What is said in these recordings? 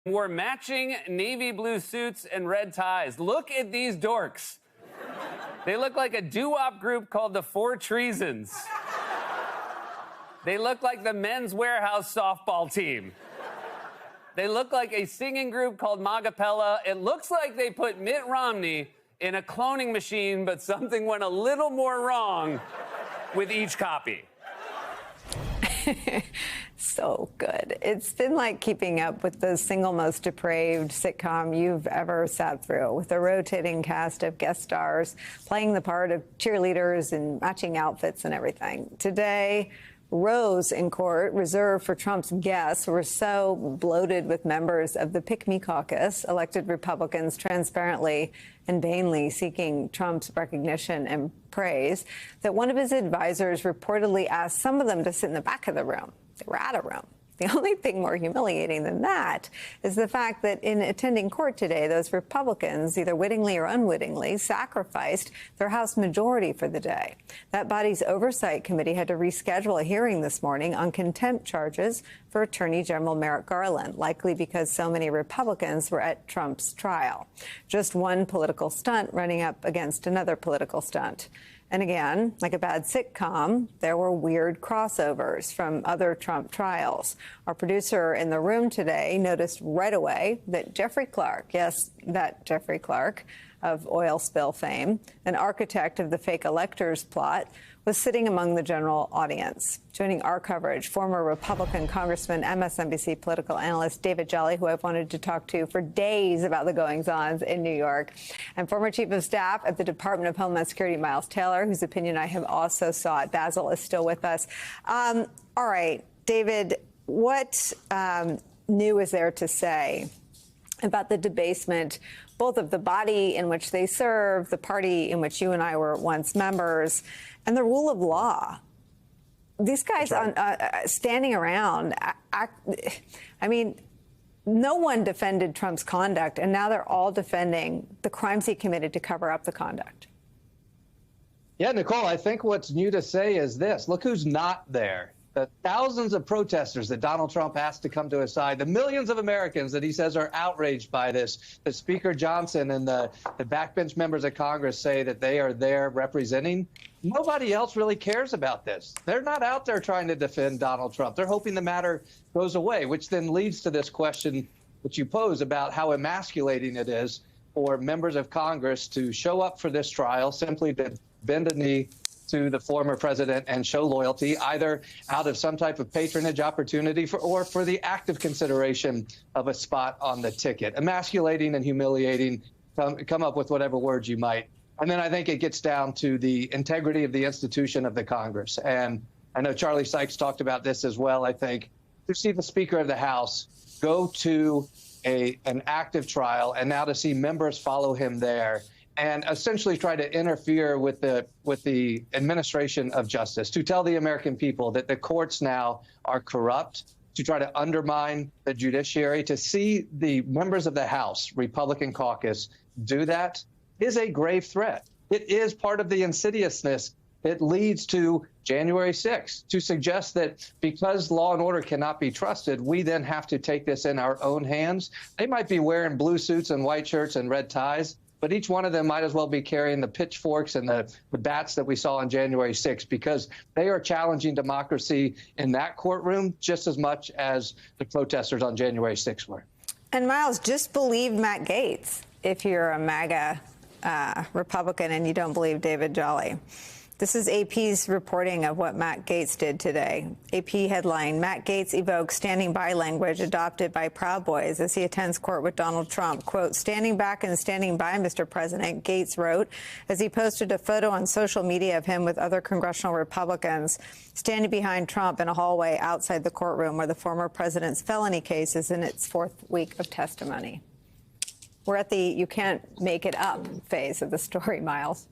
Wore matching navy blue suits and red ties. Look at these dorks. They look like a doo-wop group called the Four Treasons. They look like the Men's Warehouse softball team. They look like a singing group called Magapella. It looks like they put Mitt Romney in a cloning machine, but something went a little more wrong with each copy. So good. It's been like keeping up with the single most depraved sitcom you've ever sat through, with a rotating cast of guest stars playing the part of cheerleaders and matching outfits and everything. Today, rows in court reserved for Trump's guests were so bloated with members of the Pick Me Caucus, elected Republicans transparently and vainly seeking Trump's recognition and praise, that one of his advisors reportedly asked some of them to sit in the back of the room. They were out of room. The only thing more humiliating than that is the fact that in attending court today, those Republicans, either wittingly or unwittingly, sacrificed their House majority for the day. That body's oversight committee had to reschedule a hearing this morning on contempt charges for Attorney General Merrick Garland, likely because so many Republicans were at Trump's trial. Just one political stunt running up against another political stunt. And again, like a bad sitcom, there were weird crossovers from other Trump trials. Our producer in the room today noticed right away that Jeffrey Clark, yes, that Jeffrey Clark of oil spill fame, an architect of the fake electors plot, was sitting among the general audience. Joining our coverage, former Republican Congressman, MSNBC political analyst David Jolly, who I've wanted to talk to for days about the goings-ons in New York, and former Chief of Staff at the Department of Homeland Security, Miles Taylor, whose opinion I have also sought. Basil is still with us. All right, David, what new is there to say about the debasement, both of the body in which they serve, the party in which you and I were once members, and the rule of law? These guys standing around, I mean, no one defended Trump's conduct, and now they're all defending the crimes he committed to cover up the conduct. Yeah, Nicole, I think what's new to say is this. Look who's not there. The thousands of protesters that Donald Trump asked to come to his side, the millions of Americans that he says are outraged by this, that Speaker Johnson and the backbench members of Congress say that they are there representing. Nobody else really cares about this. They're not out there trying to defend Donald Trump. They're hoping the matter goes away, which then leads to this question that you pose about how emasculating it is for members of Congress to show up for this trial, simply to bend a knee to the former president and show loyalty, either out of some type of patronage opportunity or for the active consideration of a spot on the ticket. Emasculating and humiliating, come up with whatever words you might. And then I think it gets down to the integrity of the institution of the Congress. And I know Charlie Sykes talked about this as well. I think to see the Speaker of the House go to an active trial and now to see members follow him there and essentially try to interfere with the administration of justice, to tell the American people that the courts now are corrupt, to try to undermine the judiciary, to see the members of the House Republican caucus do that is a grave threat. It is part of the insidiousness that leads to January 6th, to suggest that because law and order cannot be trusted, we then have to take this in our own hands. They might be wearing blue suits and white shirts and red ties, but each one of them might as well be carrying the pitchforks and the bats that we saw on January 6th, because they are challenging democracy in that courtroom just as much as the protesters on January 6th were. And Miles, just believe Matt Gaetz if you're a MAGA Republican and you don't believe David Jolly. This is AP's reporting of what Matt Gaetz did today. AP headline, Matt Gaetz evokes standing by language adopted by Proud Boys as he attends court with Donald Trump. Quote, standing back and standing by, Mr. President, Gaetz wrote as he posted a photo on social media of him with other congressional Republicans standing behind Trump in a hallway outside the courtroom where the former president's felony case is in its fourth week of testimony. We're at the you can't make it up phase of the story, Miles.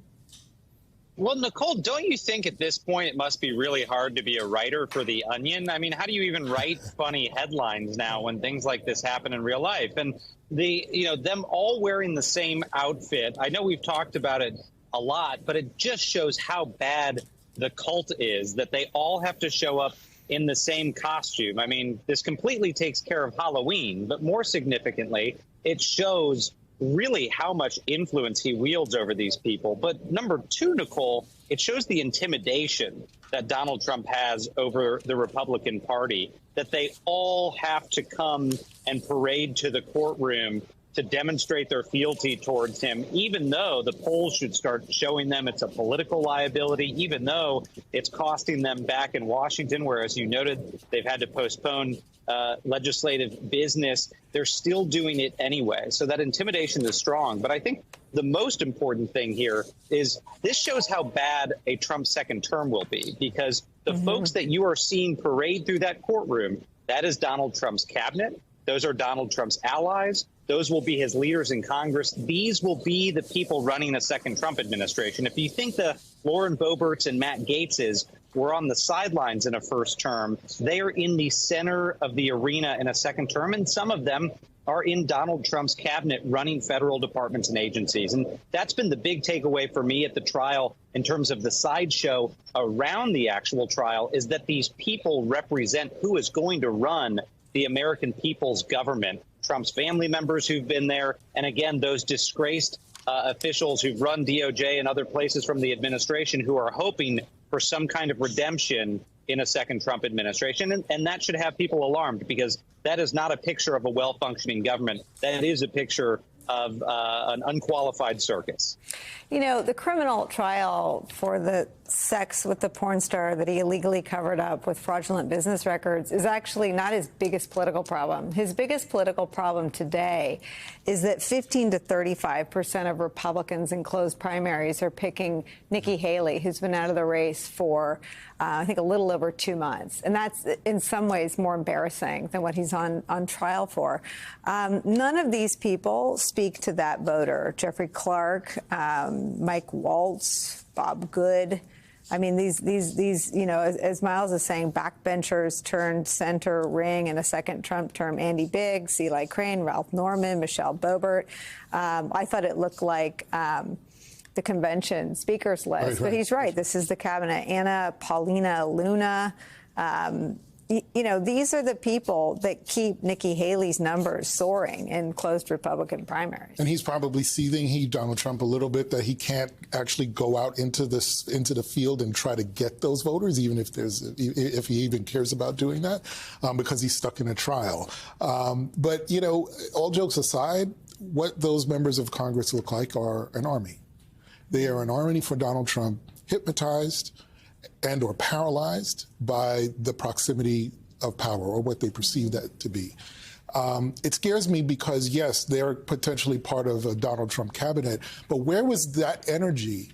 Well, Nicole, don't you think at this point it must be really hard to be a writer for The Onion? I mean, how do you even write funny headlines now when things like this happen in real life? And them all wearing the same outfit. I know we've talked about it a lot, but it just shows how bad the cult is, that they all have to show up in the same costume. I mean, this completely takes care of Halloween, but more significantly, it shows really how much influence he wields over these people. But number two, Nicole, it shows the intimidation that Donald Trump has over the Republican Party, that they all have to come and parade to the courtroom to demonstrate their fealty towards him, even though the polls should start showing them it's a political liability, even though it's costing them back in Washington, where, as you noted, they've had to postpone legislative business. They're still doing it anyway. So that intimidation is strong. But I think the most important thing here is this shows how bad a Trump second term will be, because the folks that you are seeing parade through that courtroom, that is Donald Trump's cabinet. Those are Donald Trump's allies. Those will be his leaders in Congress. These will be the people running a second Trump administration. If you think the Lauren Boeberts and Matt Gaetzes were on the sidelines in a first term, they are in the center of the arena in a second term, and some of them are in Donald Trump's cabinet running federal departments and agencies. And that's been the big takeaway for me at the trial in terms of the sideshow around the actual trial, is that these people represent who is going to run the American people's government. Trump's family members who've been there, and again, those disgraced officials who've run DOJ and other places from the administration who are hoping for some kind of redemption in a second Trump administration. And that should have people alarmed, because that is not a picture of a well-functioning government. That is a picture of an unqualified circus. You know, the criminal trial for the sex with the porn star that he illegally covered up with fraudulent business records is actually not his biggest political problem. His biggest political problem today is that 15 to 35% of Republicans in closed primaries are picking Nikki Haley, who's been out of the race for, I think, a little over 2 months. And that's in some ways more embarrassing than what he's on trial for. None of these people speak to that voter. Jeffrey Clark, Mike Waltz, Bob Good. I mean, these, you know, as Miles is saying, backbenchers turned center ring in a second Trump term. Andy Biggs, Eli Crane, Ralph Norman, Michelle Boebert. I thought it looked like the convention speakers list, but he's right. This is the cabinet. Anna Paulina Luna. You know, these are the people that keep Nikki Haley's numbers soaring in closed Republican primaries. And he's probably seething, Donald Trump, a little bit that he can't actually go out into the field and try to get those voters, even if he even cares about doing that, because he's stuck in a trial. But, you know, all jokes aside, what those members of Congress look like are an army. They are an army for Donald Trump, hypnotized and or paralyzed by the proximity of power, or what they perceive that to be. It scares me because, yes, they're potentially part of a Donald Trump cabinet, but where was that energy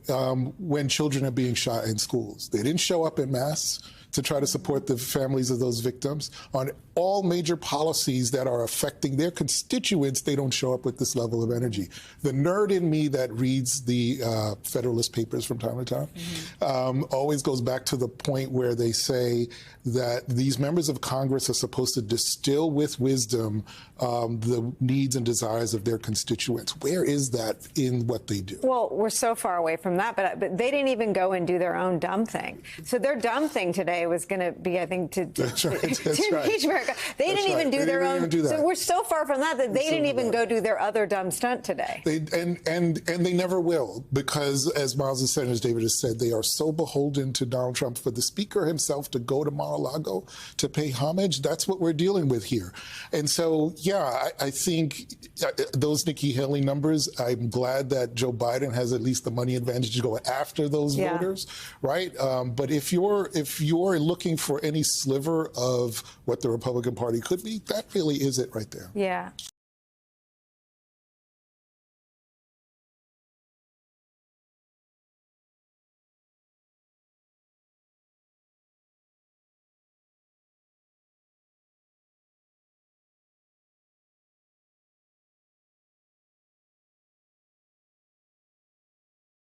when children are being shot in schools? They didn't show up en masse to try to support the families of those victims. On all major policies that are affecting their constituents, they don't show up with this level of energy. The nerd in me that reads the Federalist Papers from time to time always goes back to the point where they say that these members of Congress are supposed to distill with wisdom the needs and desires of their constituents. Where is that in what they do? Well, we're so far away from that, but they didn't even go and do their own dumb thing. So their dumb thing today was going to be, I think, to impeach America. They didn't even do their own. So we're so far from that they didn't even go do their other dumb stunt today. And they never will, because, as Miles has said, and as David has said, they are so beholden to Donald Trump. For the speaker himself to go to Mar-a-Lago to pay homage, that's what we're dealing with here. And so, yeah, I think those Nikki Haley numbers, I'm glad that Joe Biden has at least the money advantage to go after those voters, right? But if you're looking for any sliver of what the Republican Party could be, that really is it right there. Yeah.